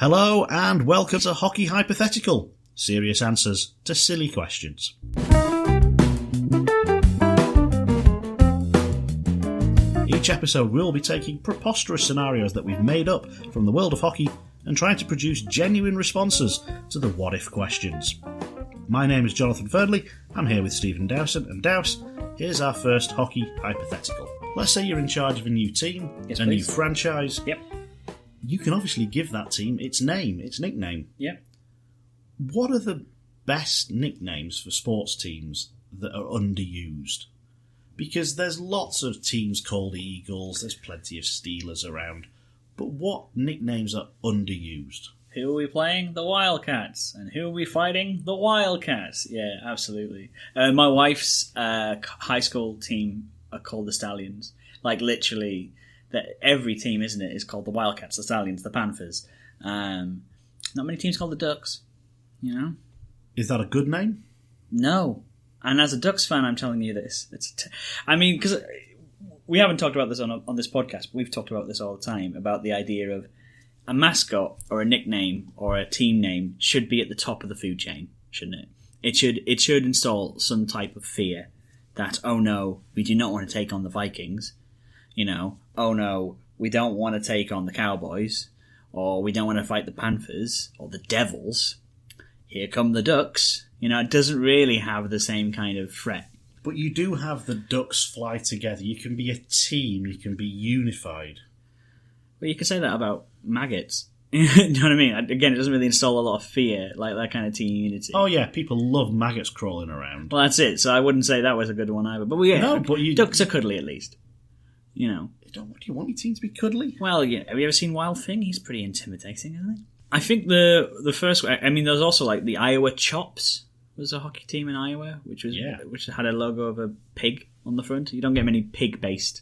Hello and welcome to Hockey Hypothetical, serious answers to silly questions. Each episode we'll be taking preposterous scenarios that we've made up from the world of hockey and trying to produce genuine responses to the what-if questions. My name is Jonathan Fernley, I'm here with Stephen Dowson, and Douse, here's our first Hockey Hypothetical. Let's say you're in charge of a new team, new franchise. Yep. You can obviously give that team its name, its nickname. Yep. What are the best nicknames for sports teams that are underused? Because there's lots of teams called Eagles, there's plenty of Steelers around, but what nicknames are underused? Who are we playing? The Wildcats. And who are we fighting? The Wildcats. Yeah, absolutely. My wife's high school team are called the Stallions. Like, literally, every team, isn't it, is called the Wildcats, the Stallions, the Panthers. Not many teams called the Ducks, you know? Is that a good name? No. And as a Ducks fan, I'm telling you this. Because we haven't talked about this on this podcast, but we've talked about this all the time, about the idea of a mascot or a nickname or a team name should be at the top of the food chain, shouldn't it? It should install some type of fear that, oh no, we do not want to take on the Vikings. You know, oh no, we don't want to take on the Cowboys, or we don't want to fight the Panthers, or the Devils. Here come the Ducks. You know, it doesn't really have the same kind of threat. But you do have the Ducks fly together. You can be a team. You can be unified. Well, you can say that about maggots. You know what I mean? Again, it doesn't really install a lot of fear, like that kind of team unity. Oh yeah, people love maggots crawling around. Well, that's it. So I wouldn't say that was a good one either. But Ducks are cuddly at least. You know. What do you want your team to be cuddly? Well, yeah. Have you ever seen Wild Thing? He's pretty intimidating, isn't he? I think the first. I mean, there's also like the Iowa Chops was a hockey team in Iowa, which had a logo of a pig on the front. You don't get many pig-based.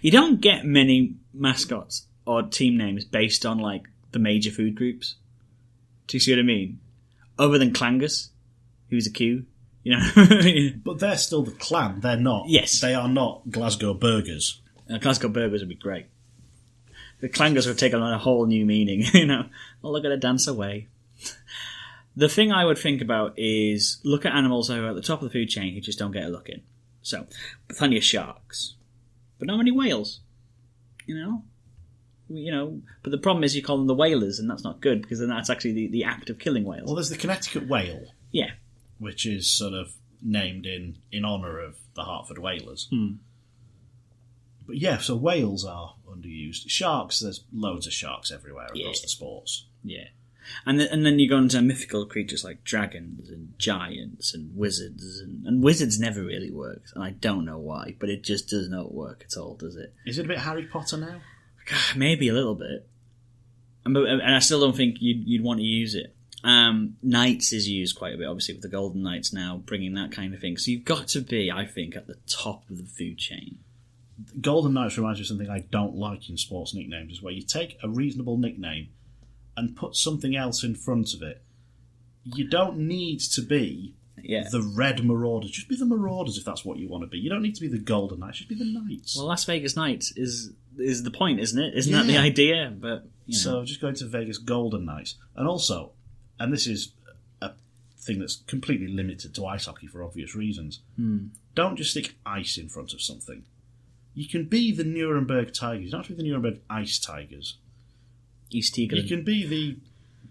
You don't get many mascots or team names based on like the major food groups. Do you see what I mean? Other than Clangus, who's a Q. You know. But they're still the clan. They're not. Yes. They are not Glasgow Burgers. Glasgow Burgers would be great. The Clangers would take on a whole new meaning, you know. Oh, look at her dance away. The thing I would think about is look at animals who are at the top of the food chain who just don't get a look in. So, plenty of sharks, but not many whales. You know, but the problem is you call them the whalers, and that's not good because then that's actually the act of killing whales. Well, there's the Connecticut whale. Yeah. Which is sort of named in honour of the Hartford Whalers. But yeah, so whales are underused. Sharks, there's loads of sharks everywhere across the sports. Yeah. And then you go into mythical creatures like dragons and giants and wizards. And wizards never really works, and I don't know why, but it just does not work at all, does it? Is it a bit Harry Potter now? Maybe a little bit. And I still don't think you'd want to use it. Knights is used quite a bit, obviously, with the Golden Knights now, bringing that kind of thing. So you've got to be, I think, at the top of the food chain. Golden Knights reminds me of something I don't like in sports nicknames, is where you take a reasonable nickname and put something else in front of it. You don't need to be the Red Marauders. Just be the Marauders if that's what you want to be. You don't need to be the Golden Knights, just be the Knights. Well, Las Vegas Knights is the point, isn't it? Isn't that the idea? But So just going to Vegas Golden Knights. And also, and this is a thing that's completely limited to ice hockey for obvious reasons, don't just stick ice in front of something. You can be the Nuremberg Tigers. You don't have to be the Nuremberg Ice Tigers. East Tigers. You can be the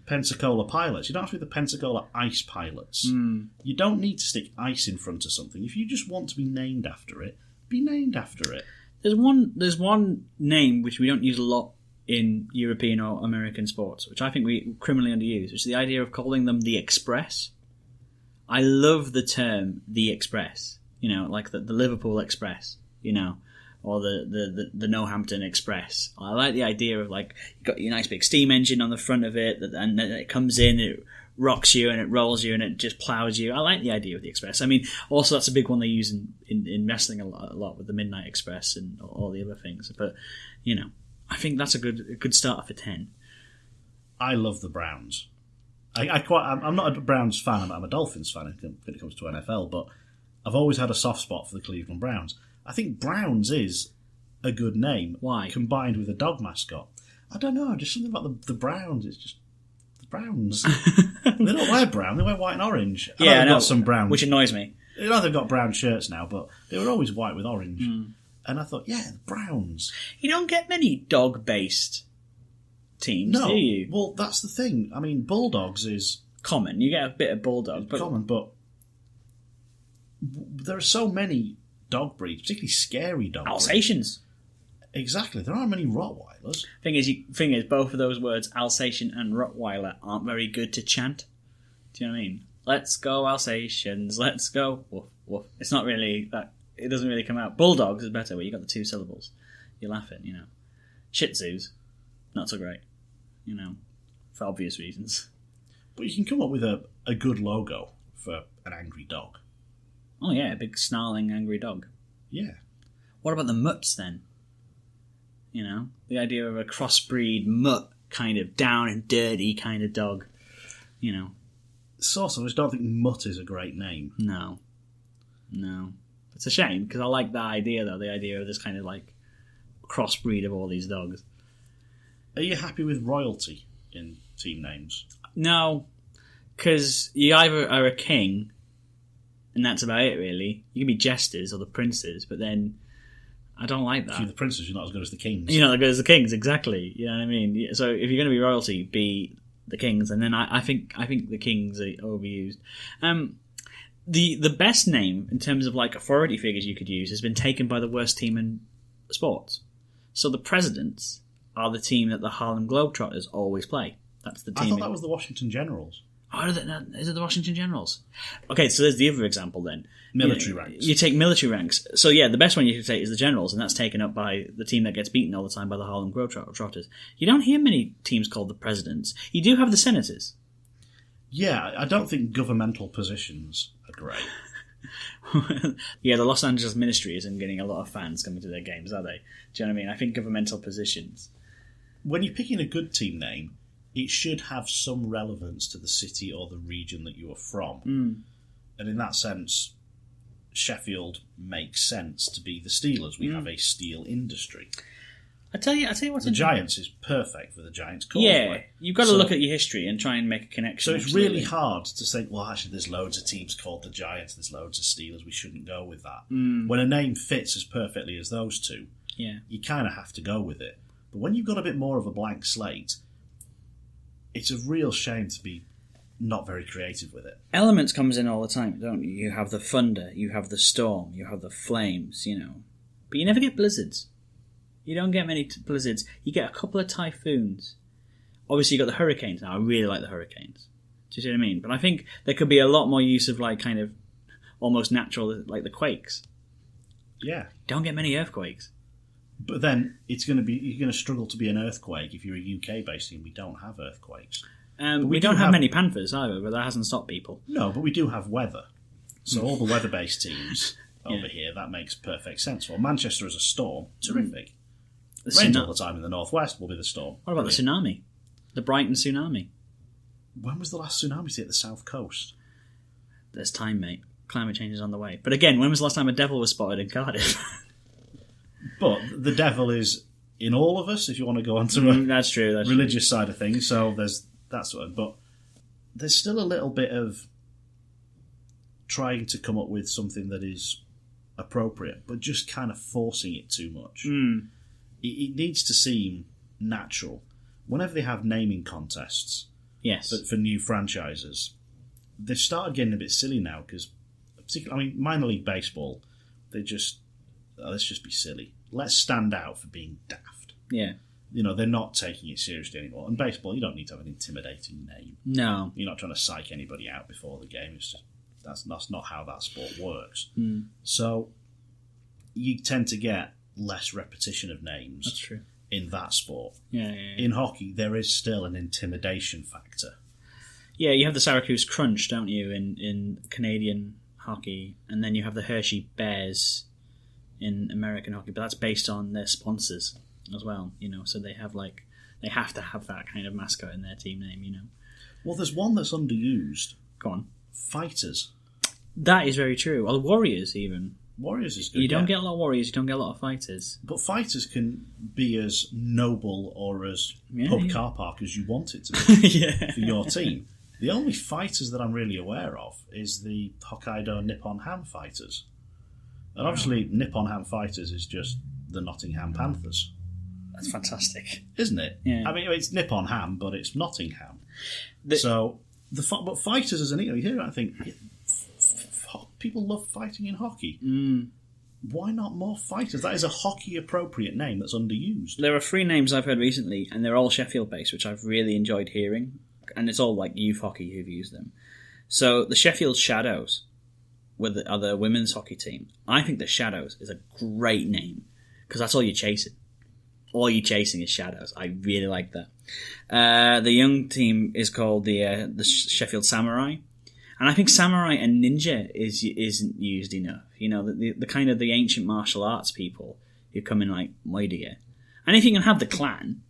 Pensacola Pilots. You don't have to be the Pensacola Ice Pilots. You don't need to stick ice in front of something. If you just want to be named after it, be named after it. There's one name which we don't use a lot in European or American sports, which I think we criminally underuse, which is the idea of calling them the Express. I love the term the Express. You know, like the Liverpool Express, you know, or the Northampton Express. I like the idea of, like, you've got your nice big steam engine on the front of it, and then it comes in, it rocks you, and it rolls you, and it just plows you. I like the idea of the Express. I mean, also that's a big one they use in wrestling a lot with the Midnight Express and all the other things. But, you know, I think that's a good start for 10. I love the Browns. I'm not a Browns fan. I'm a Dolphins fan when it comes to NFL, but I've always had a soft spot for the Cleveland Browns. I think Browns is a good name. Why? Combined with a dog mascot. I don't know, just something about the Browns. It's just Browns. They don't wear brown, they wear white and orange. I know Yeah, they've I know, got some brown. which annoys me. I know they've got brown shirts now, but they were always white with orange. And I thought, yeah, the Browns. You don't get many dog-based teams, No, do you? well, that's the thing. I mean, Bulldogs is Common. You get a bit of bulldog, but common, but there are so many dog breeds, particularly scary dog breeds. Alsatians. Exactly. There aren't many Rottweilers. Thing is, both of those words, Alsatian and Rottweiler, aren't very good to chant. Do you know what I mean? Let's go Alsatians, let's go. Woof, woof. It's not really that. It doesn't really come out. Bulldogs is better, where you got the two syllables. You're laughing, you know. Shih Tzus, not so great, you know, for obvious reasons. But you can come up with a good logo for an angry dog. Oh yeah, a big snarling angry dog. Yeah. What about the mutts then? You know, the idea of a crossbreed mutt, kind of down and dirty kind of dog. You know. Sort of. I just don't think Mutt is a great name. No. It's a shame, because I like that idea, though, the idea of this kind of, like, crossbreed of all these dogs. Are you happy with royalty in team names? No, because you either are a king, and that's about it, really. You can be jesters or the princes, but then I don't like that. If you're the princes, you're not as good as the kings. You're not as good as the kings, exactly. You know what I mean? So if you're going to be royalty, be the kings, and then I think the kings are overused. The best name in terms of like authority figures you could use has been taken by the worst team in sports. So the Presidents are the team that the Harlem Globetrotters always play. That's the team. I thought that was the Washington Generals. Oh, is it the Washington Generals? Okay, so there's the other example then. Military ranks. You take military ranks. So yeah, the best one you could take is the Generals, and that's taken up by the team that gets beaten all the time by the Harlem Globetrotters. You don't hear many teams called the Presidents. You do have the Senators. Yeah, I don't think governmental positions are great. Yeah, the Los Angeles Ministry isn't getting a lot of fans coming to their games, are they? Do you know what I mean? I think governmental positions. When you're picking a good team name, it should have some relevance to the city or the region that you are from. And in that sense, Sheffield makes sense to be the Steelers. We have a steel industry. I tell you what's the Giants is perfect for the Giants causeway. Yeah, you've got to look at your history and try and make a connection. So it's really hard to say, well, actually, there's loads of teams called the Giants, there's loads of Steelers, we shouldn't go with that. When a name fits as perfectly as those two, you kind of have to go with it. But when you've got a bit more of a blank slate, it's a real shame to be not very creative with it. Elements comes in all the time, don't you? You have the thunder, you have the storm, you have the flames, you know. But you never get blizzards. You don't get many blizzards. You get a couple of typhoons. Obviously, you got the hurricanes now. I really like the hurricanes. Do you see what I mean? But I think there could be a lot more use of, like, kind of almost natural, like the quakes. Yeah. Don't get many earthquakes. But then you're going to struggle to be an earthquake if you're a UK-based team. We don't have earthquakes. We don't have many panthers either, but that hasn't stopped people. No, but we do have weather. So all the weather-based teams over here, that makes perfect sense. Well, Manchester as a storm, terrific. Rains all the time in the northwest will be the storm. What about the tsunami? The Brighton tsunami. When was the last tsunami hit the south coast? There's time, mate. Climate change is on the way. But again, when was the last time a devil was spotted in Cardiff? But the devil is in all of us, if you want to go on to that's true. Religious side of things. So there's that sort of... But there's still a little bit of trying to come up with something that is appropriate, but just kind of forcing it too much. It needs to seem natural. Whenever they have naming contests for new franchises, they've started getting a bit silly now because, minor league baseball, let's just be silly. Let's stand out for being daft. Yeah. You know, they're not taking it seriously anymore. And baseball, you don't need to have an intimidating name. No. You're not trying to psych anybody out before the game. It's just, that's not how that sport works. So you tend to get less repetition of names. That's true. In that sport. Yeah. In hockey, there is still an intimidation factor. Yeah, you have the Syracuse Crunch, don't you, in Canadian hockey, and then you have the Hershey Bears in American hockey, but that's based on their sponsors as well, you know, so they have to have that kind of mascot in their team name, you know. Well, there's one that's underused. Go on. Fighters. That is very true. Well, the Warriors even. Warriors is good. You don't get a lot of warriors, you don't get a lot of fighters. But fighters can be as noble or as car park as you want it to be for your team. The only fighters that I'm really aware of is the Hokkaido Nippon Ham fighters. And obviously Nippon Ham fighters is just the Nottingham Panthers. That's fantastic. Isn't it? Yeah. I mean, it's Nippon Ham, but it's Nottingham. But fighters as an you hear it, I think people love fighting in hockey. Why not more fighters? That is a hockey-appropriate name that's underused. There are 3 names I've heard recently, and they're all Sheffield-based, which I've really enjoyed hearing. And it's all like youth hockey who've used them. So the Sheffield Shadows are the women's hockey team. I think the Shadows is a great name because that's all you're chasing. All you're chasing is shadows. I really like that. The young team is called the Sheffield Samurai. And I think samurai and ninja isn't used enough. You know, the kind of the ancient martial arts people who come in like Moidia. And if you can have the clan,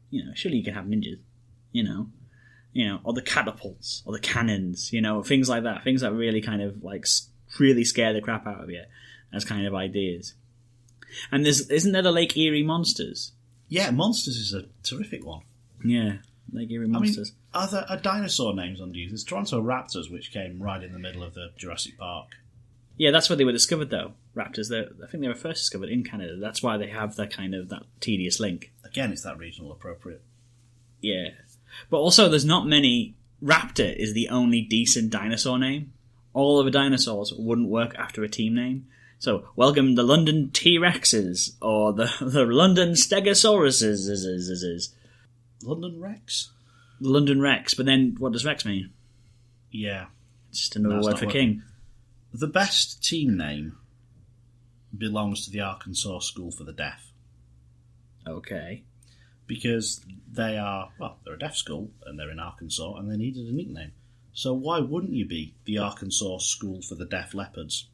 you know, surely you can have ninjas, you know, or the catapults or the cannons, you know, things like that. Things that really kind of like really scare the crap out of you as kind of ideas. And isn't there the Lake Erie Monsters? Yeah, Monsters is a terrific one. Yeah, Lake Erie Monsters. I mean, are dinosaur names underused? There's Toronto Raptors, which came right in the middle of the Jurassic Park. Yeah, that's where they were discovered, though. Raptors. I think they were first discovered in Canada. That's why they have that tedious link. Again, it's that regional appropriate. Yeah, but also there's not many. Raptor is the only decent dinosaur name. All of the dinosaurs wouldn't work after a team name. So, welcome the London T-Rexes, or the London Stegosauruses. London Rex? The London Rex, but then what does Rex mean? Yeah. It's just another word for king. The best team name belongs to the Arkansas School for the Deaf. Okay. Because they're a deaf school, and they're in Arkansas, and they needed a nickname. So why wouldn't you be the Arkansas School for the Deaf Leopards?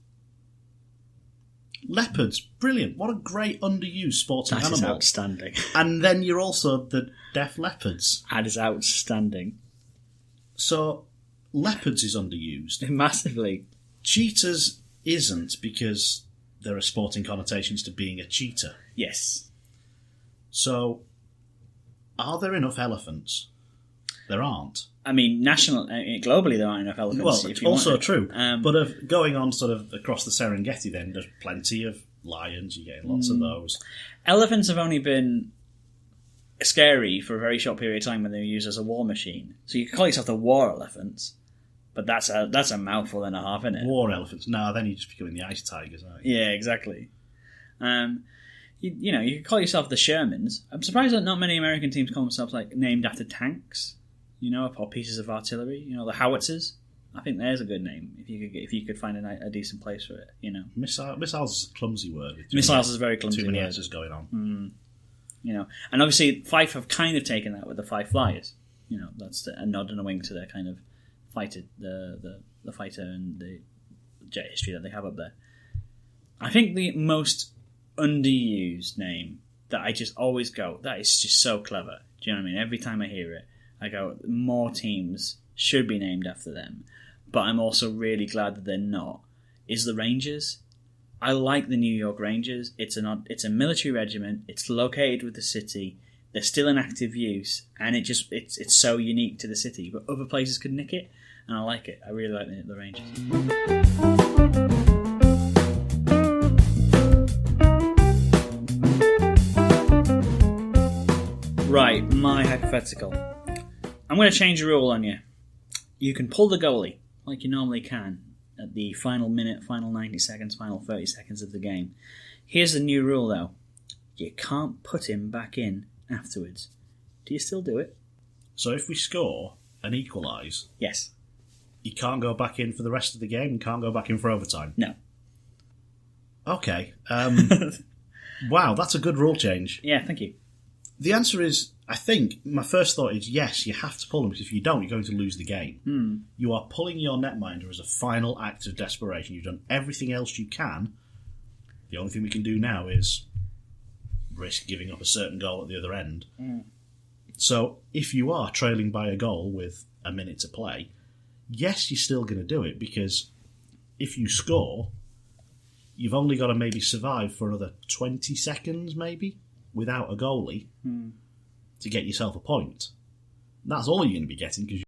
Leopards, brilliant. What a great underused sporting animal. That is outstanding. And then you're also the deaf leopards. That is outstanding. So, leopards is underused. Massively. Cheetahs isn't because there are sporting connotations to being a cheetah. Yes. So, are there enough elephants? There aren't. I mean, globally there aren't enough elephants. Well, it's also true. But going on sort of across the Serengeti then, there's plenty of lions, you're getting lots of those. Elephants have only been scary for a very short period of time when they were used as a war machine. So you could call yourself the war elephants, but that's a mouthful and a half, isn't it? War elephants. No, then you're just becoming the ice tigers, aren't you? Yeah, exactly. You could call yourself the Shermans. I'm surprised that not many American teams call themselves named after tanks. Or pieces of artillery. The howitzers. I think there's a good name if you could find a decent place for it. Missiles is a clumsy word. Missiles is a very clumsy word. Too many S's going on. And obviously Fife have kind of taken that with the Fife Flyers. That's a nod and a wink to their kind of fighter, the fighter and the jet history that they have up there. I think the most underused name that I just always go, that is just so clever. Do you know what I mean? Every time I hear it, I go, more teams should be named after them. But I'm also really glad that they're not. Is the Rangers. I like the New York Rangers. It's a military regiment. It's located with the city. They're still in active use, and it's so unique to the city. But other places could nick it, and I like it. I really like the Rangers. Right, my hypothetical. I'm going to change a rule on you. You can pull the goalie, like you normally can, at the final minute, final 90 seconds, final 30 seconds of the game. Here's the new rule, though. You can't put him back in afterwards. Do you still do it? So if we score and equalise... Yes. You can't go back in for the rest of the game and can't go back in for overtime? No. Okay. Wow, that's a good rule change. Yeah, thank you. The answer is, I think, my first thought is yes, you have to pull him, because if you don't, you're going to lose the game. You are pulling your netminder as a final act of desperation. You've done everything else you can. The only thing we can do now is risk giving up a certain goal at the other end. So if you are trailing by a goal with a minute to play, yes, you're still going to do it, because if you score, you've only got to maybe survive for another 20 seconds, maybe, without a goalie to get yourself a point. That's all you're going to be getting because